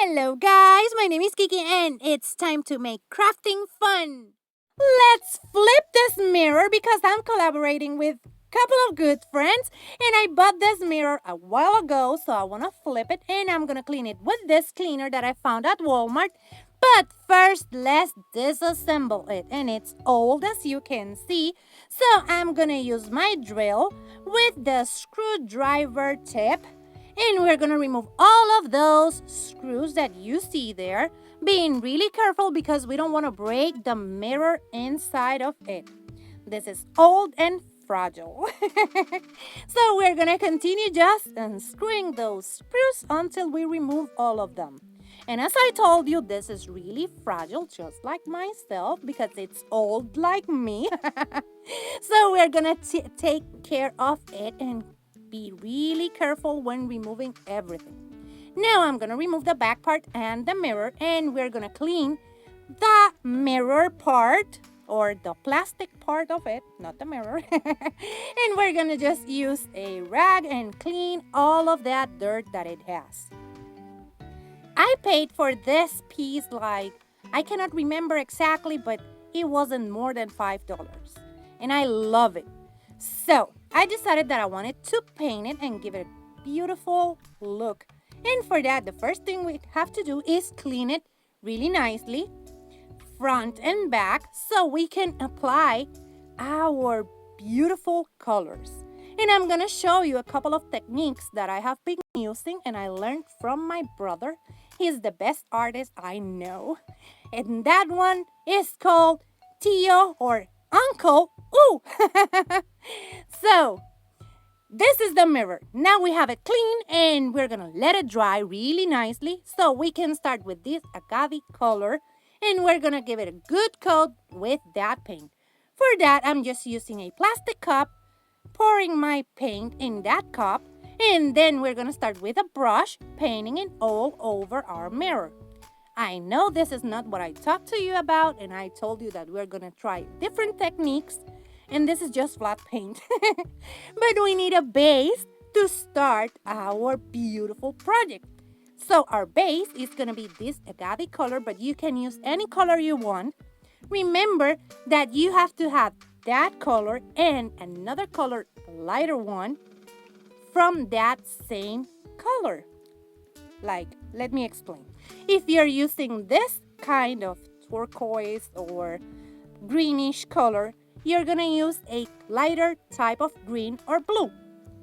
Hello guys, my name is Kiki and it's time to make crafting fun. Let's flip this mirror because I'm collaborating with a couple of good friends and I bought this mirror a while ago, so I want to flip it and I'm going to clean it with this cleaner that I found at Walmart. But first, let's disassemble it, and it's old as you can see, so I'm going to use my drill with the screwdriver tip. And we're going to remove all of those screws that you see there, being really careful because we don't want to break the mirror inside of it. This is old and fragile. So we're going to continue just unscrewing those screws until we remove all of them. And as I told you, this is really fragile, just like myself, because it's old like me. So we're going to take care of it and be really careful when removing everything. Now I'm going to remove the back part and the mirror, and we're going to clean the mirror part, or the plastic part of it, not the mirror. And we're going to just use a rag and clean all of that dirt that it has. I paid for this piece I cannot remember exactly, but it wasn't more than $5. And I love it. So I decided that I wanted to paint it and give it a beautiful look. And for that, the first thing we have to do is clean it really nicely, front and back, so we can apply our beautiful colors. And I'm going to show you a couple of techniques that I have been using and I learned from my brother. He's the best artist I know. And that one is called Tío or Uncle. Ooh! So, this is the mirror. Now we have it clean and we're going to let it dry really nicely. So we can start with this agave color and we're going to give it a good coat with that paint. For that, I'm just using a plastic cup, pouring my paint in that cup, and then we're going to start with a brush, painting it all over our mirror. I know this is not what I talked to you about, and I told you that we're going to try different techniques, and this is just flat paint. But we need a base to start our beautiful project. So our base is going to be this agave color, but you can use any color you want. Remember that you have to have that color and another color, lighter one, from that same color. Let me explain. If you're using this kind of turquoise or greenish color, you're going to use a lighter type of green or blue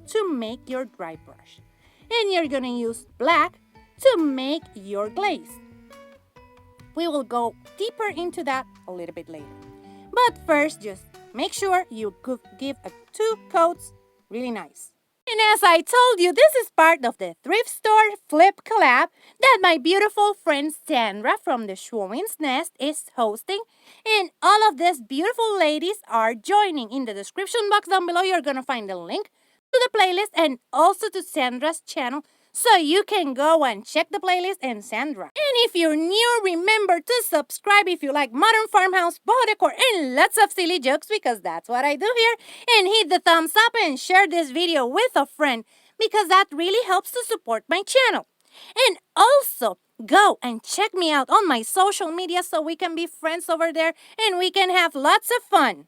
to make your dry brush. And you're going to use black to make your glaze. We will go deeper into that a little bit later. But first, just make sure you give 2 coats really nice. And as I told you, this is part of the thrift store flip collab that my beautiful friend Sandra from the Schwowin's Nest is hosting. And all of these beautiful ladies are joining. In the description box down below, you're going to find a link to the playlist and also to Sandra's channel, so you can go and check the playlist and Sandra. And if you're new, remember to subscribe if you like modern farmhouse, boho decor, and lots of silly jokes, because that's what I do here. And hit the thumbs up and share this video with a friend, because that really helps to support my channel. And also, go and check me out on my social media so we can be friends over there and we can have lots of fun.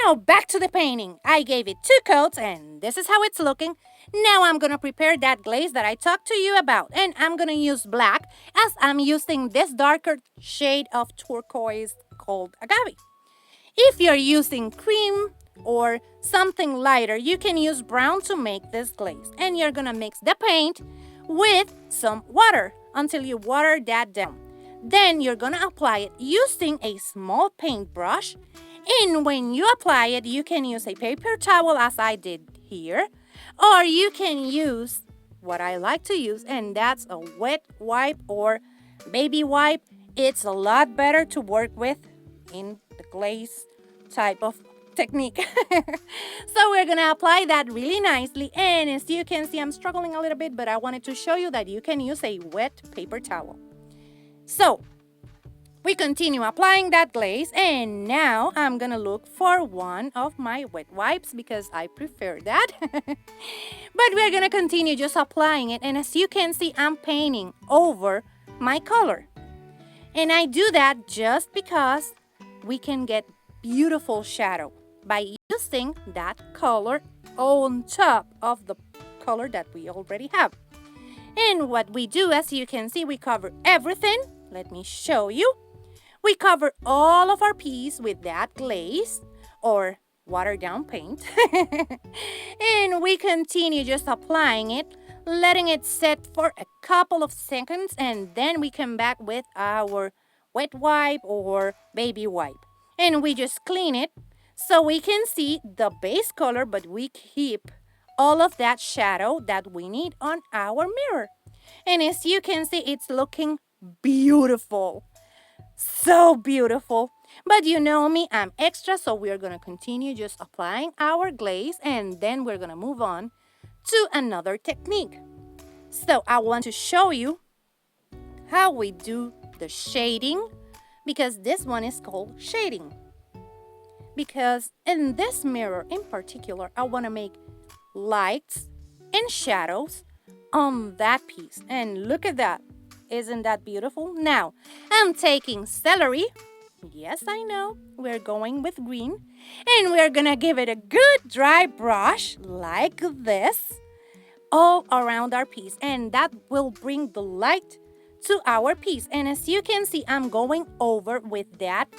Now back to the painting. I gave it 2 coats and this is how it's looking. Now I'm going to prepare that glaze that I talked to you about. And I'm going to use black as I'm using this darker shade of turquoise called agave. If you're using cream or something lighter, you can use brown to make this glaze. And you're going to mix the paint with some water until you water that down. Then you're going to apply it using a small paintbrush. And when you apply it, you can use a paper towel as I did here. Or you can use what I like to use, and that's a wet wipe or baby wipe. It's a lot better to work with in the glaze type of technique. So we're going to apply that really nicely. And as you can see, I'm struggling a little bit, but I wanted to show you that you can use a wet paper towel. So we continue applying that glaze, and now I'm gonna look for one of my wet wipes because I prefer that. But we're gonna continue just applying it, and as you can see, I'm painting over my color. And I do that just because we can get beautiful shadow by using that color on top of the color that we already have. And what we do, as you can see, we cover everything. Let me show you. We cover all of our piece with that glaze or watered down paint. And we continue just applying it, letting it set for a couple of seconds, and then we come back with our wet wipe or baby wipe. And we just clean it so we can see the base color, but we keep all of that shadow that we need on our mirror. And as you can see, it's looking beautiful. So beautiful. But you know me, I'm extra, so we're going to continue just applying our glaze, and then we're going to move on to another technique. So I want to show you how we do the shading, because this one is called shading. Because in this mirror in particular, I want to make lights and shadows on that piece. And look at that. Isn't that beautiful? Now, I'm taking celery. Yes, I know. We're going with green. And we're going to give it a good dry brush like this all around our piece. And that will bring the light to our piece. And as you can see, I'm going over with that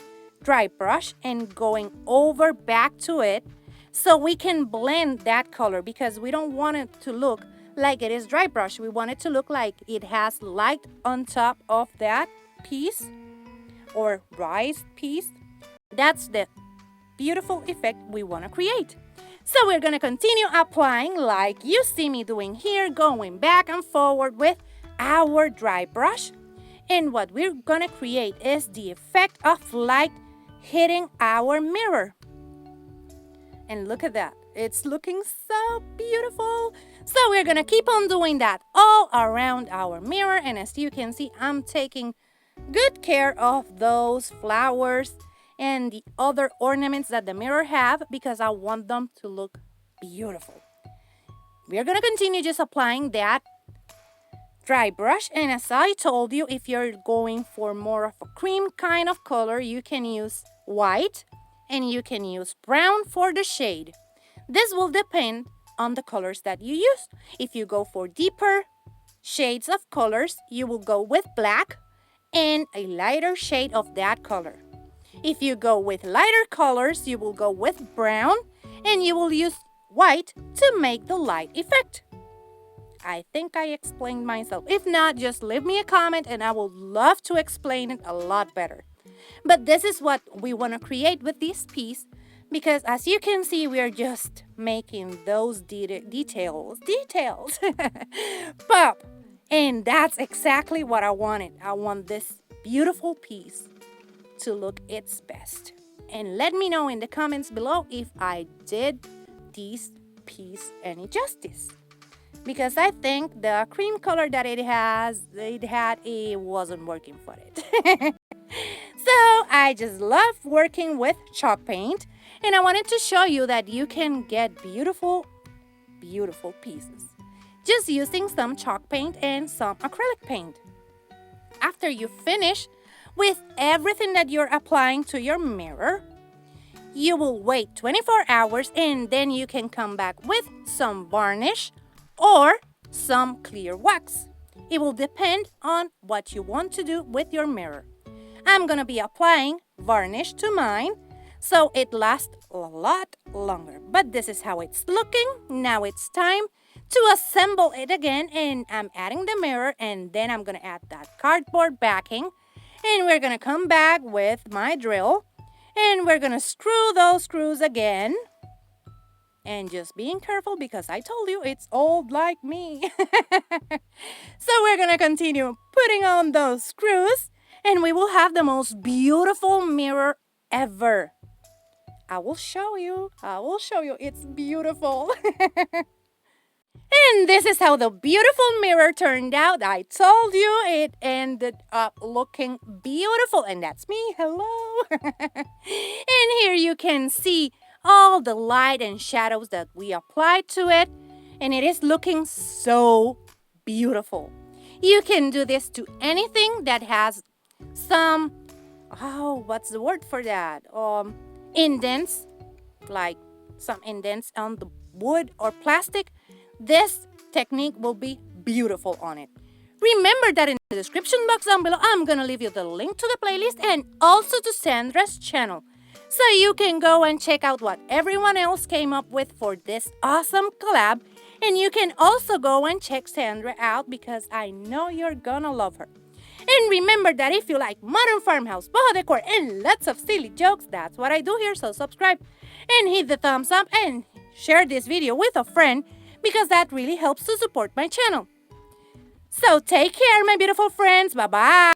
dry brush and going over back to it so we can blend that color, because we don't want it to look like it is dry brush. We want it to look like it has light on top of that piece or rice piece. That's the beautiful effect we want to create. So we're going to continue applying like you see me doing here, going back and forward with our dry brush. And what we're going to create is the effect of light hitting our mirror. And look at that. It's looking so beautiful. So we're going to keep on doing that all around our mirror. And as you can see, I'm taking good care of those flowers and the other ornaments that the mirror have, because I want them to look beautiful. We're going to continue just applying that dry brush. And as I told you, if you're going for more of a cream kind of color, you can use white and you can use brown for the shade. This will depend on the colors that you use. If you go for deeper shades of colors, you will go with black and a lighter shade of that color. If you go with lighter colors, you will go with brown and you will use white to make the light effect. I think I explained myself. If not, just leave me a comment and I will love to explain it a lot better. But this is what we want to create with this piece, because as you can see, we are just making those details pop. And that's exactly what I wanted. I want this beautiful piece to look its best. And let me know in the comments below if I did this piece any justice. Because I think the cream color that it wasn't working for it. So I just love working with chalk paint. And I wanted to show you that you can get beautiful, beautiful pieces just using some chalk paint and some acrylic paint. After you finish with everything that you're applying to your mirror, you will wait 24 hours and then you can come back with some varnish or some clear wax. It will depend on what you want to do with your mirror. I'm going to be applying varnish to mine so it lasts a lot longer. But this is how it's looking. Now it's time to assemble it again, and I'm adding the mirror, and then I'm going to add that cardboard backing, and we're going to come back with my drill, and we're going to screw those screws again. And just being careful, because I told you it's old like me. So we're going to continue putting on those screws, and we will have the most beautiful mirror ever. I will show you. It's beautiful. And this is how the beautiful mirror turned out. I told you it ended up looking beautiful. And that's me. Hello. And here you can see all the light and shadows that we applied to it. And it is looking so beautiful. You can do this to anything that has some, what's the word for that? Indents, like some indents on the wood or plastic. This technique will be beautiful on it. Remember that in the description box down below, I'm gonna leave you the link to the playlist and also to Sandra's channel, so you can go and check out what everyone else came up with for this awesome collab. And you can also go and check Sandra out because I know you're gonna love her. And remember that if you like modern farmhouse, boho decor, and lots of silly jokes, that's what I do here, so subscribe and hit the thumbs up and share this video with a friend because that really helps to support my channel. So take care, my beautiful friends. Bye-bye.